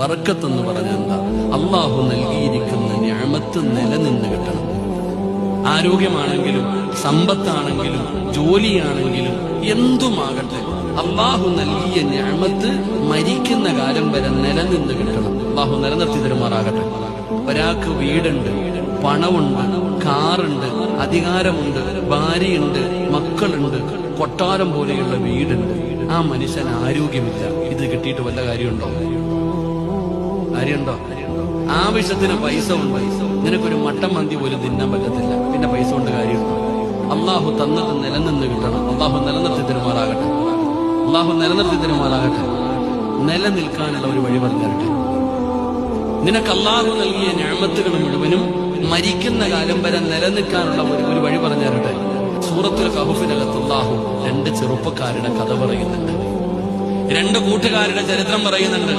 ബർക്കത്തെന്ന് പറഞ്ഞാൽ എന്താ? അള്ളാഹു നൽകിയിരിക്കുന്ന നിഅമത്ത് നിലനിന്ന് കിട്ടണം. ആരോഗ്യമാണെങ്കിലും സമ്പത്താണെങ്കിലും ജോലിയാണെങ്കിലും എന്തുമാകട്ടെ, അള്ളാഹു നൽകിയ നിഅമത്ത് മരിക്കുന്ന കാലം വരെ നിലനിന്ന് കിട്ടണം. അള്ളാഹു നിലനിർത്തി തരുമാറാകട്ടെ. ഒരാൾക്ക് വീടുണ്ട്, പണമുണ്ട്, കാറുണ്ട്, അധികാരമുണ്ട്, ഭാര്യയുണ്ട്, മക്കളുണ്ട്, കൊട്ടാരം പോലെയുള്ള വീടുണ്ട്. ആ മനുഷ്യൻ ആരോഗ്യമില്ല. ഇത് കിട്ടിയിട്ട് വല്ല കാര്യമുണ്ടോ? കാര്യമുണ്ടോ? ആവശ്യത്തിന് പൈസ ഉണ്ട്, നിനക്കൊരു മട്ടൻ മന്തി പോലും തിന്നാൻ പറ്റത്തില്ല, പിന്നെ പൈസ കൊണ്ട് കാര്യമുണ്ടോ? അള്ളാഹു തന്നത് നിലനിന്ന് കിട്ടണം. അള്ളാഹു നിലനിർത്തി തരുമാറാകട്ടെ. അള്ളാഹു നിലനിർത്തി തരുമാറാകട്ടെ. നിലനിൽക്കാനുള്ള ഒരു വഴി പറഞ്ഞു തരട്ടെ. നിനക്ക് അള്ളാഹു നൽകിയ നിഅമത്തുകൾ മുഴുവനും മരിക്കുന്ന കാലം വരെ നിലനിൽക്കാനുള്ള ഒരു വഴി പറഞ്ഞു തരട്ടെ. സൂറത്തുൽ കഹ്ഫിനകത്ത് അള്ളാഹു രണ്ട് ചെറുപ്പക്കാരുടെ കഥ പറയുന്നുണ്ട്, രണ്ട് കൂട്ടുകാരുടെ ചരിത്രം പറയുന്നുണ്ട്.